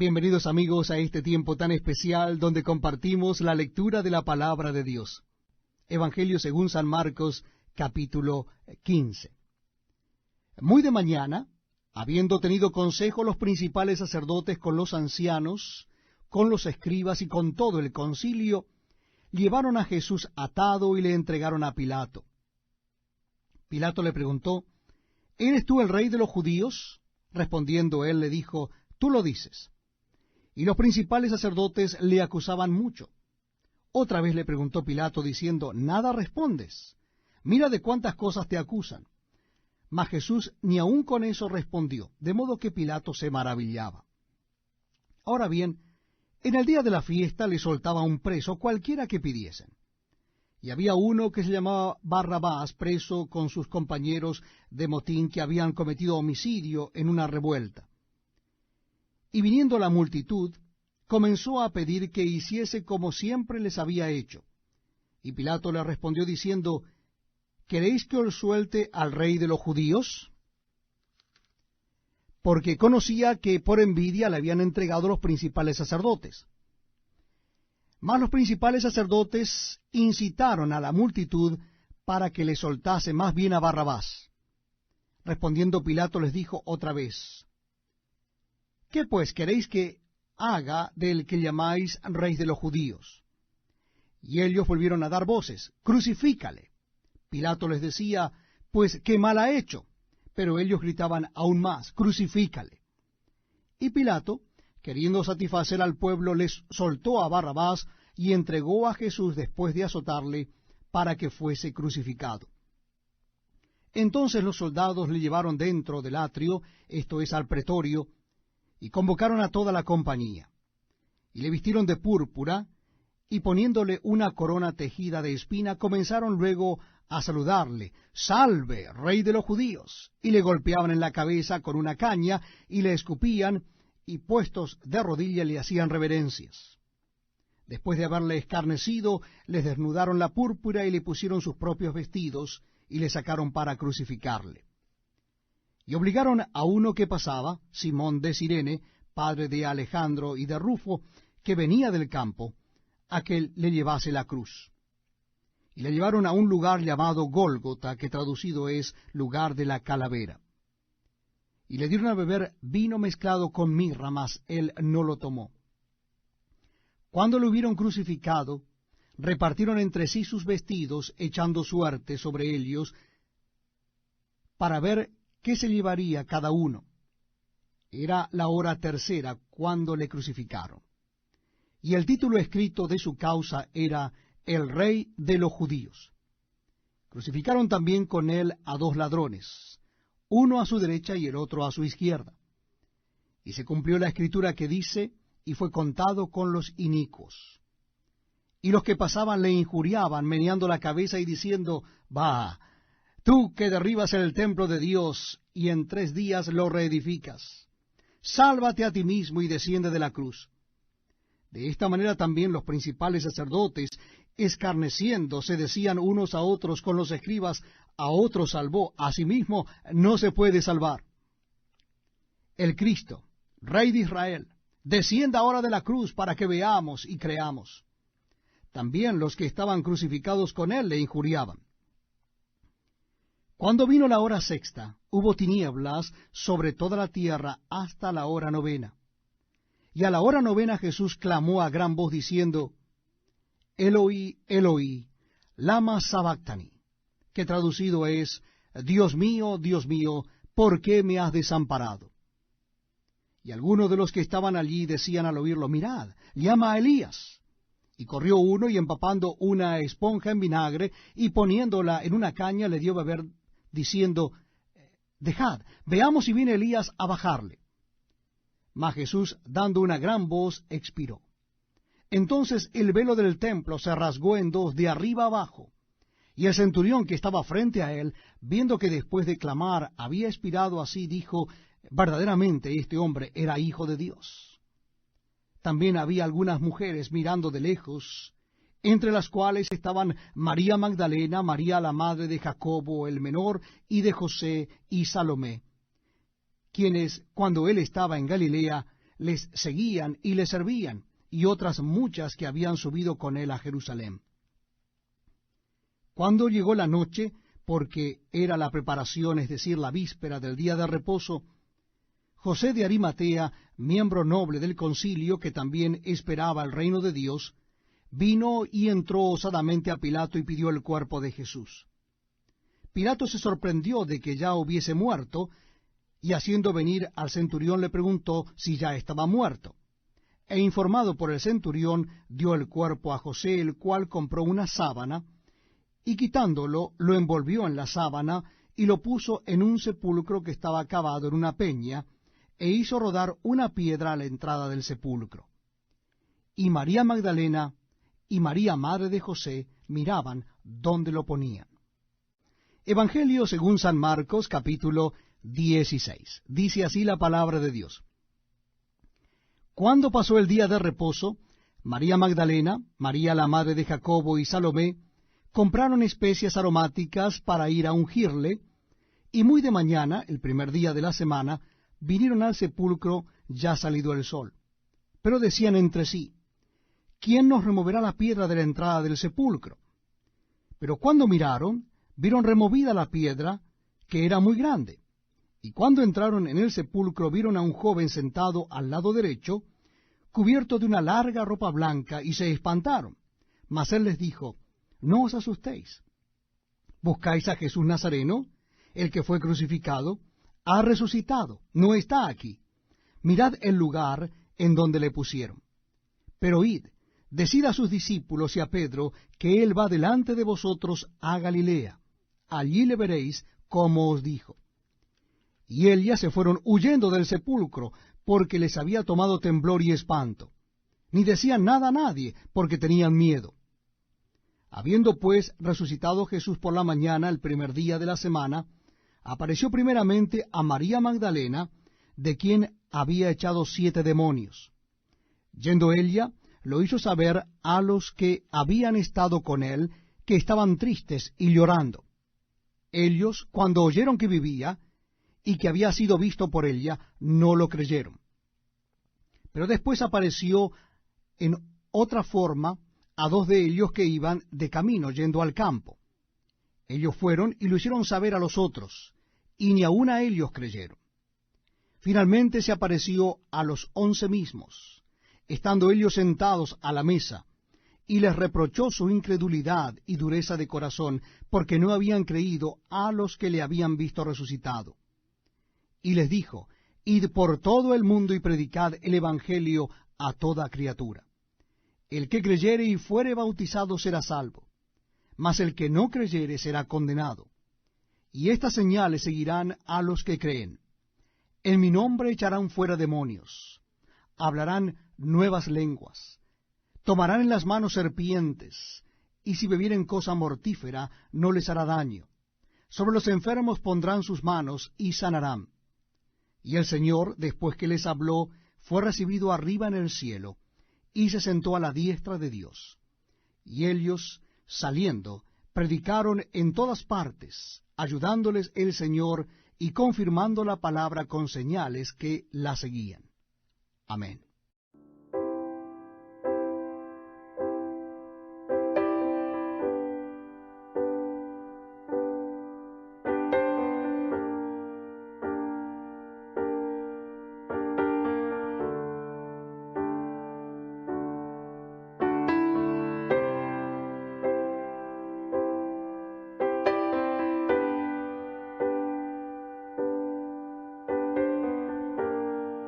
Bienvenidos amigos a este tiempo tan especial donde compartimos la lectura de la palabra de Dios. Evangelio según San Marcos, capítulo 15. Muy de mañana, habiendo tenido consejo los principales sacerdotes con los ancianos, con los escribas y con todo el concilio, llevaron a Jesús atado y le entregaron a Pilato. Pilato le preguntó, ¿eres tú el rey de los judíos? Respondiendo él le dijo, tú lo dices. Y los principales sacerdotes le acusaban mucho. Otra vez le preguntó Pilato diciendo, ¿nada respondes? Mira de cuántas cosas te acusan. Mas Jesús ni aun con eso respondió, de modo que Pilato se maravillaba. Ahora bien, en el día de la fiesta le soltaba un preso cualquiera que pidiesen. Y había uno que se llamaba Barrabás, preso con sus compañeros de motín que habían cometido homicidio en una revuelta. Y viniendo la multitud, comenzó a pedir que hiciese como siempre les había hecho. Y Pilato le respondió diciendo, ¿queréis que os suelte al rey de los judíos? Porque conocía que por envidia le habían entregado los principales sacerdotes. Mas los principales sacerdotes incitaron a la multitud para que le soltase más bien a Barrabás. Respondiendo Pilato les dijo otra vez, ¿qué pues queréis que haga del que llamáis rey de los judíos? Y ellos volvieron a dar voces, crucifícale. Pilato les decía, pues qué mal ha hecho. Pero ellos gritaban aún más, crucifícale. Y Pilato, queriendo satisfacer al pueblo, les soltó a Barrabás y entregó a Jesús después de azotarle para que fuese crucificado. Entonces los soldados le llevaron dentro del atrio, esto es al pretorio, y convocaron a toda la compañía. Y le vistieron de púrpura, y poniéndole una corona tejida de espina, comenzaron luego a saludarle, «Salve, rey de los judíos», y le golpeaban en la cabeza con una caña, y le escupían, y puestos de rodilla le hacían reverencias. Después de haberle escarnecido, les desnudaron la púrpura y le pusieron sus propios vestidos, y le sacaron para crucificarle. Y obligaron a uno que pasaba, Simón de Cirene, padre de Alejandro y de Rufo, que venía del campo, a que le llevase la cruz. Y le llevaron a un lugar llamado Gólgota, que traducido es lugar de la calavera. Y le dieron a beber vino mezclado con mirra, mas él no lo tomó. Cuando lo hubieron crucificado, repartieron entre sí sus vestidos, echando suerte sobre ellos, para ver qué se llevaría cada uno. Era la hora tercera cuando le crucificaron. Y el título escrito de su causa era El Rey de los Judíos. Crucificaron también con él a dos ladrones, uno a su derecha y el otro a su izquierda. Y se cumplió la escritura que dice, y fue contado con los inicuos. Y los que pasaban le injuriaban, meneando la cabeza y diciendo, «Va, tú que derribas el templo de Dios y en 3 días lo reedificas, sálvate a ti mismo y desciende de la cruz». De esta manera también los principales sacerdotes, escarneciendo, se decían unos a otros con los escribas, a otro salvó, a sí mismo no se puede salvar. El Cristo, Rey de Israel, descienda ahora de la cruz para que veamos y creamos. También los que estaban crucificados con él le injuriaban. Cuando vino la hora sexta, hubo tinieblas sobre toda la tierra hasta la hora 9. Y a la hora 9 Jesús clamó a gran voz diciendo, Eloi, Eloi, lama sabactani, que traducido es, Dios mío, ¿por qué me has desamparado? Y algunos de los que estaban allí decían al oírlo, mirad, llama a Elías. Y corrió uno y empapando una esponja en vinagre y poniéndola en una caña le dio a beber, diciendo, dejad, veamos si viene Elías a bajarle. Mas Jesús, dando una gran voz, expiró. Entonces el velo del templo se rasgó en dos, de arriba abajo. Y el centurión que estaba frente a él, viendo que después de clamar había expirado así, dijo, verdaderamente este hombre era hijo de Dios. También había algunas mujeres mirando de lejos, entre las cuales estaban María Magdalena, María la madre de Jacobo el menor, y de José y Salomé, quienes, cuando él estaba en Galilea, les seguían y le servían, y otras muchas que habían subido con él a Jerusalén. Cuando llegó la noche, porque era la preparación, es decir, la víspera del día de reposo, José de Arimatea, miembro noble del concilio, que también esperaba el reino de Dios, vino y entró osadamente a Pilato y pidió el cuerpo de Jesús. Pilato se sorprendió de que ya hubiese muerto, y haciendo venir al centurión le preguntó si ya estaba muerto. E informado por el centurión, dio el cuerpo a José, el cual compró una sábana, y quitándolo, lo envolvió en la sábana, y lo puso en un sepulcro que estaba cavado en una peña, e hizo rodar una piedra a la entrada del sepulcro. Y María Magdalena y María, madre de José, miraban dónde lo ponían. Evangelio según San Marcos, capítulo 16. Dice así la palabra de Dios. Cuando pasó el día de reposo, María Magdalena, María la madre de Jacobo y Salomé, compraron especias aromáticas para ir a ungirle, y muy de mañana, el primer día de la semana, vinieron al sepulcro ya salido el sol. Pero decían entre sí, ¿quién nos removerá la piedra de la entrada del sepulcro? Pero cuando miraron, vieron removida la piedra, que era muy grande. Y cuando entraron en el sepulcro, vieron a un joven sentado al lado derecho, cubierto de una larga ropa blanca, y se espantaron. Mas él les dijo, no os asustéis. ¿Buscáis a Jesús Nazareno, el que fue crucificado? Ha resucitado, no está aquí. Mirad el lugar en donde le pusieron. Pero id, decid a sus discípulos y a Pedro que él va delante de vosotros a Galilea. Allí le veréis como os dijo. Y ellas se fueron huyendo del sepulcro, porque les había tomado temblor y espanto. Ni decían nada a nadie, porque tenían miedo. Habiendo pues resucitado Jesús por la mañana, el primer día de la semana, apareció primeramente a María Magdalena, de quien había echado 7 demonios. Yendo ella, lo hizo saber a los que habían estado con él, que estaban tristes y llorando. Ellos, cuando oyeron que vivía, y que había sido visto por ella, no lo creyeron. Pero después apareció en otra forma a 2 de ellos que iban de camino yendo al campo. Ellos fueron y lo hicieron saber a los otros, y ni aun a ellos creyeron. Finalmente se apareció a los 11 mismos, estando ellos sentados a la mesa, y les reprochó su incredulidad y dureza de corazón, porque no habían creído a los que le habían visto resucitado. Y les dijo, id por todo el mundo y predicad el Evangelio a toda criatura. El que creyere y fuere bautizado será salvo, mas el que no creyere será condenado. Y estas señales seguirán a los que creen. En mi nombre echarán fuera demonios, hablarán nuevas lenguas, tomarán en las manos serpientes, y si bebieren cosa mortífera no les hará daño. Sobre los enfermos pondrán sus manos y sanarán. Y el Señor, después que les habló, fue recibido arriba en el cielo, y se sentó a la diestra de Dios. Y ellos, saliendo, predicaron en todas partes, ayudándoles el Señor y confirmando la palabra con señales que la seguían. Amén.